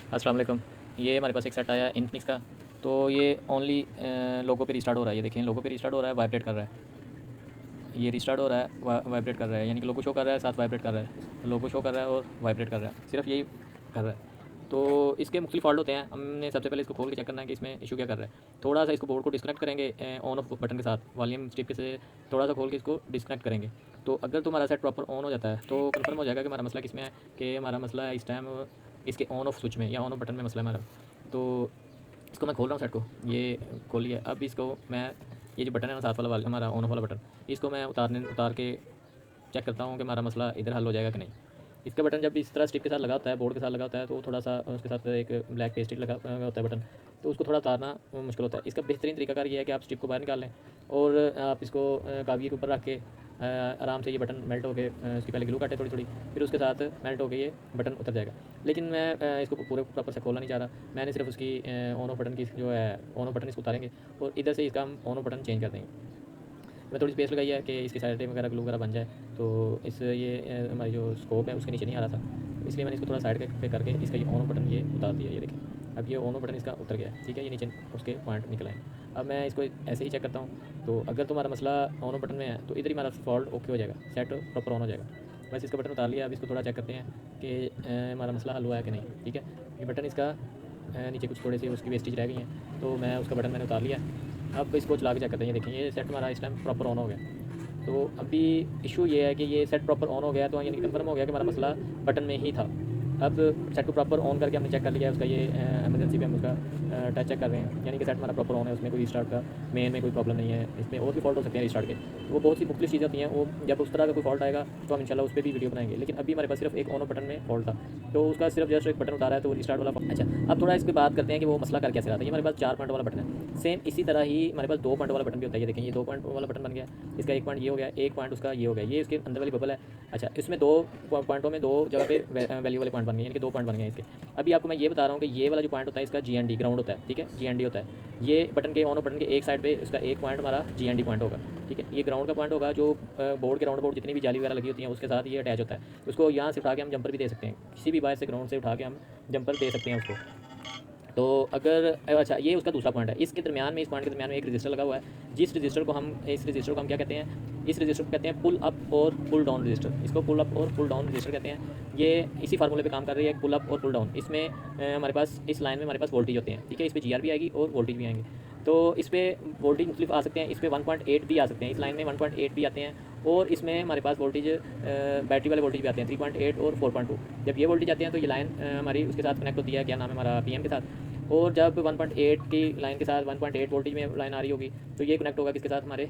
अस्सलाम वालेकुम। ये हमारे पास एक सेट आया है इन्फिनिक्स का। तो ये ओनली लोगो पे रिस्टार्ट हो रहा है। ये देखें, लोगो पे रिस्टार्ट हो रहा है, वाइब्रेट कर रहा है। ये रिस्टार्ट हो रहा है, वाइब्रेट कर रहा है, यानी कि लोगो शो कर रहा है, साथ वाइब्रेट कर रहा है। लोगो शो कर रहा है और वाइब्रेट कर रहा है, सिर्फ यही कर रहा है। तो इसके मुख्तलिफ फॉल्ट होते हैं। हमने सबसे पहले इसको खोल के चेक करना है कि इसमें इशू क्या कर रहा है। थोड़ा सा इसको बोर्ड को डिस्कनेक्ट करेंगे ऑन ऑफ बटन के साथ, वॉल्यूम स्टिक से थोड़ा सा खोल के इसको डिस्कनेक्ट करेंगे। तो अगर तुम्हारा सेट प्रॉपर ऑन हो जाता है तो कन्फर्म हो जाएगा कि हमारा मसला किस में है, कि हमारा मसला है इस टाइम इसके ऑन ऑफ स्विच में या ऑन ऑफ बटन में मसला है हमारा। तो इसको मैं खोल रहा हूँ सेट को, ये खोलिए। अब इसको मैं, ये जो बटन है ना साथ वाला हमारा ऑन ऑफ वाला बटन, इसको मैं उतार के चेक करता हूँ कि हमारा मसला इधर हल हो जाएगा कि नहीं। इसका बटन जब इस तरह स्टिक के साथ लगा होता है, बोर्ड के साथ लगा होता है, तो थोड़ा सा उसके साथ एक ब्लैक पेस्टिक लगा होता है बटन, तो उसको थोड़ा उतारना मुश्किल होता है। इसका बेहतरीन तरीकाकार ये है कि आप स्टिक को बाहर निकाल लें और आप इसको कागज़ी के ऊपर रख के आराम से ये बटन मेल्ट हो गए, इसकी पहले ग्लू काटे थोड़ी थोड़ी, फिर उसके साथ मेल्ट हो के ये बटन उतर जाएगा। लेकिन मैं इसको पूरे प्रॉपर से खोलना नहीं चाह रहा। मैंने सिर्फ उसकी ऑन ऑफ बटन की जो है, ऑन ऑफ बटन इसको उतारेंगे और इधर से इसका हम ऑन ऑफ बटन चेंज कर देंगे। मैं थोड़ी स्पेस लगाई है कि इसकी साइड वगैरह ग्लू वगैरह बन जाए। तो इस ये हमारी जो स्कोप है उसके नीचे नहीं आ रहा था, इसलिए मैंने इसको थोड़ा साइड पे करके इसका ये ऑन ऑफ बटन ये उतार दिया। ये देखें, अब ये ऑन ऑफ बटन इसका उतर गया है, ठीक है। ये नीचे उसके पॉइंट निकल आए। अब मैं इसको ऐसे ही चेक करता हूँ। तो अगर तुम्हारा मसला ऑन ऑफ बटन में है तो इधर ही हमारा फॉल्ट ओके हो जाएगा, सेट प्रॉपर ऑन हो जाएगा। बस इसका बटन उतार लिया। अब इसको थोड़ा चेक करते हैं कि हमारा मसला हल हुआ है कि नहीं, ठीक है। ये बटन इसका नीचे कुछ थोड़े से उसकी वेस्टेज रह गई हैं, तो मैं उसका बटन मैंने उतार लिया। अब इसको चला के चेक करते हैं। ये देखें, ये सेट हमारा इस टाइम प्रॉपर ऑन हो गया। तो अभी इशू ये है कि ये सेट प्रॉपर ऑन हो गया, तो यानी कंफर्म हो गया कि हमारा मसला बटन में ही था। अब सेट को प्रॉपर ऑन करके हमने चेक कर लिया है उसका, ये एमरजेंसी पे हम उसका टच चेक कर रहे हैं, यानी कि सेट हमारा प्रॉपर ऑन है, उसमें कोई रिस्टार्ट का मेन में कोई प्रॉब्लम नहीं है। इसमें और भी फॉल्ट हो सकते हैं रिस्टार्ट के, तो वो बहुत सी मुख्तलिफ चीज़ें होती हैं। वो जब उस तरह का कोई फॉल्ट आएगा तो हम इंशाल्लाह उस पर भी वीडियो बनाएंगे। लेकिन अभी हमारे पास सिर्फ एक ऑन ऑफ बटन में फॉल्ट था, तो उसका सिर्फ जस्ट एक बटन उतारा है, तो रिस्टार्ट वाला। अच्छा, अब थोड़ा इसकी बात करते हैं कि वो मसला कर कैसे रहा था। ये हमारे पास 4 पॉइंट वाला बटन है। सेम इसी तरह ही हमारे पास 2 पॉइंट वाला बटन भी होता है। ये देखें, ये 2 पॉइंट वाला बटन बन गया, इसका एक पॉइंट ये हो गया, एक पॉइंट उसका ये हो गया, ये इसके अंदर वाली बबल है। अच्छा, इसमें 2 पॉइंटों में 2 जगह पे वैल्यू वाले पॉइंट बन गए, यानी कि 2 पॉइंट बन गए इसके। अभी आपको मैं ये बता रहा हूँ कि ये वाला जो पॉइंट होता है इसका GND ग्राउंड होता है, ठीक है, GND होता है। ये बटन के ऑन ऑफ बटन के एक साइड पे इसका एक पॉइंट हमारा GND पॉइंट होगा, ठीक है। ये ग्राउंड का पॉइंट होगा जो बोर्ड के राउंड बोर्ड जितनी भी जाली वगैरह लगी होती हैं उसके साथ ये अटैच होता है। उसको यहाँ से उठा के हम जंपर भी दे सकते हैं, किसी भी बाहर से ग्राउंड से उठा के हम जंपर दे सकते हैं उसको। तो अगर अच्छा, ये उसका दूसरा पॉइंट है। इसके दरमियान में, इस पॉइंट के दरमियान में एक रजिस्टर लगा हुआ है। इस रजिस्टर को हम क्या कहते हैं, इस रजिस्टर को कहते हैं पुल अप और पुल डाउन रजिस्टर। इसको पुल अप और पुल डाउन रजिस्टर कहते हैं। ये इसी फार्मूले पे काम कर रही है, पुल अप और पुल डाउन। इसमें हमारे पास इस लाइन में हमारे पास वोल्टेज होते हैं, ठीक है। इस पर GR भी आएगी और वोल्टेज भी आएंगे। तो इस पर वोल्टेज मुख्तलिफ आ सकते हैं। इस पर 1.8 भी आ सकते हैं, इस लाइन में 1.8 भी आते हैं। और इसमें हमारे पास वोल्टेज बैटरी वाले वोल्टेज भी आते हैं, 3.8 और 4.2। जब ये वोल्टेज आते हैं तो ये लाइन हमारी उसके साथ कनेक्ट होती है, क्या नाम है हमारा, PM के साथ। और जब 1.8 की लाइन के साथ 1.8 वोल्टेज में लाइन आ रही होगी तो ये कनेक्ट होगा किसके साथ, हमारे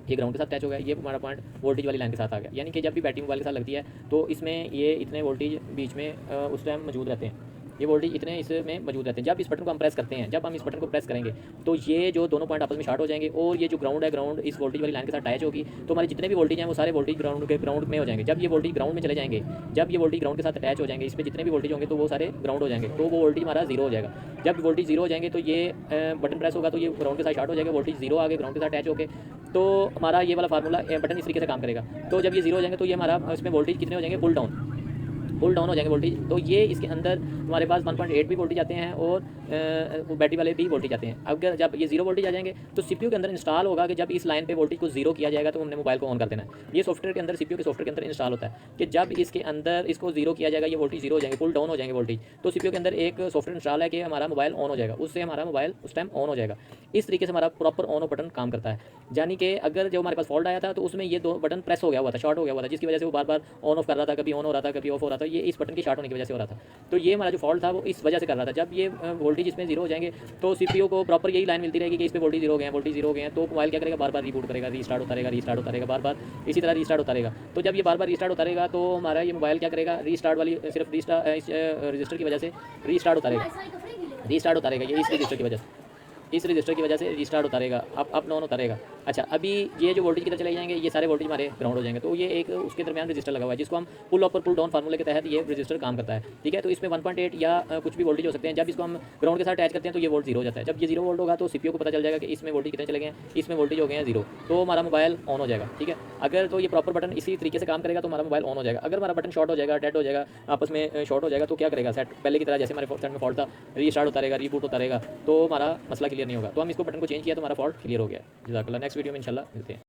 ये ग्राउंड के साथ अटैच हो गया। ये हमारा पॉइंट वोल्टेज वाली लाइन के साथ आ गया। यानी कि जब भी बैटरी मोबाइल के साथ लगती है तो इसमें ये इतने वोल्टेज बीच में उस टाइम मौजूद रहते हैं। ये वोल्टेज इतने इसमें मौजूद रहते हैं। जब इस बटन को हम प्रेस करते हैं, जब हम इस बटन को प्रेस करेंगे तो ये जो दोनों पॉइंट आपस में शॉर्ट हो जाएंगे और ये जो ग्राउंड है, ग्राउंड इस वोल्टेज वाली लाइन के साथ अटैच होगी, तो हमारे जितने भी वोल्टेज हैं वो सारे वोल्टेज ग्राउंड में हो जाएंगे। जब ये वोल्टेज ग्राउंड में चले जाएंगे, जब ये वोल्टेज ग्राउंड के साथ अटैच हो जाएंगे, इस पर जितने भी वोल्टेज होंगे तो वो सारे ग्राउंड हो जाएंगे, तो वो वोल्टेज हमारा जीरो हो जाएगा। जब वोल्टेज जीरो हो जाएंगे तो ये बटन प्रेस होगा तो ये ग्राउंड के साथ शॉर्ट हो जाएगा, वोल्टेज जीरो आगे ग्राउंड के साथ अटैच होकर, तो हमारा ये वाला फार्मूला बटन इस तरीके से काम करेगा। तो जब ये जीरो हो जाएंगे तो ये हमारा इसमें वोल्टेज कितने हो जाएंगे, पुल डाउन हो जाएंगे वोल्टेज। तो ये इसके अंदर हमारे पास 1.8 भी वोल्टेज आते हैं और वो बैटरी वाले भी वोल्टेज आते हैं। अगर जब ये जीरो वोल्टेज आ जाएंगे तो CPU के अंदर इंस्टॉल होगा कि जब इस लाइन पे वोल्टेज को जीरो किया जाएगा तो हमने मोबाइल को ऑन कर देना है। ये सॉफ्टवेयर के अंदर, CPU के सॉफ्टवेयर के अंदर इंस्टॉल होता है कि जब इसके अंदर इसको जीरो किया जाएगा, ये वोल्टेज जीरो हो जाएंगे, पुल डाउन हो जाएंगे वोल्टेज, तो CPU के अंदर एक सॉफ्टवेयर इंस्टॉल है कि हमारा मोबाइल ऑन हो जाएगा, उससे हमारा मोबाइल उस टाइम ऑन हो जाएगा। इस तरीके से हमारा प्रॉपर ऑन ऑफ बटन काम करता है। यानी कि अगर जो हमारे पास फॉल्ट आया था तो उसमें ये 2 बटन प्रेस हो गया हुआ था, शॉर्ट हो गया हुआ था, जिसकी वजह से वो बार बार ऑन ऑफ कर रहा था, कभी ऑन हो रहा था, कभी ऑफ हो रहा था। ये इस बटन की शॉर्ट होने की वजह से हो रहा था। तो ये हमारा जो फॉल्ट था वो इस वजह से कर रहा था। जब ये वोल्टेज इसमें जीरो हो जाएंगे तो CPU को प्रॉपर यही लाइन मिलती रहेगी कि इस पे वोल्टेज जीरो हो गए हैं, वोल्टेज जीरो हो गए हैं, तो मोबाइल क्या करेगा, बार बार रीबूट करेगा, रीस्टार्ट होता रहेगा, बार बार इसी तरह रीस्टार्ट होता रहेगा। तो जब ये बार बार रीस्टार्ट होता रहेगा तो हमारा ये मोबाइल क्या करेगा, रीस्टार्ट वाली सिर्फ रजिस्टर की वजह से रीस्टार्ट होता रहेगा, ये इस रजिस्टर की वजह से। इस रजिस्टर की वजह से रिस्टार्ट होता रहेगा, अप डाउन होता रहेगा। अच्छा, अभी ये जो वोल्टेज की तरफ चले जाएंगे, ये सारे वोल्टेज हमारे ग्राउंड हो जाएंगे। तो ये एक उसके दरमियान रजिस्टर लगा हुआ है जिसको हम पुल अप और पुल डाउन फार्मूले के तहत ये रजिस्टर काम करता है, ठीक है। तो इसमें 1.8 या कुछ भी वोल्टेज हो सकते हैं। जब इसको हम ग्राउंड के साथ अटैच करते हैं तो ये वोल्ट जीरो हो जाता है। जब ये 0 वोल्ट होगा तो सीपीयू को पता चल जाएगा कि इसमें वोल्टेज कितने चले गए हैं, इसमें वोल्टेज हो गए हैं 0, तो हमारा मोबाइल ऑन हो जाएगा, ठीक है। अगर तो ये प्रॉपर बटन इसी तरीके से काम करेगा तो हमारा मोबाइल ऑन हो जाएगा। अगर हमारा बटन शॉर्ट हो जाएगा, डेड हो जाएगा, आपस में शॉर्ट हो जाएगा, तो क्या करेगा सेट पहले की तरह जैसे हमारे सेट में फॉल्ट था, रीस्टार्ट होता रहेगा, रीबूट होता रहेगा, तो हमारा मसला क्लियर नहीं होगा। तो हम इसको बटन को चेंज किया तो हमारा फॉल्ट क्लियर हो गया। जज़ाकल्लाह। नेक्स्ट वीडियो में इंशाल्लाह मिलते हैं।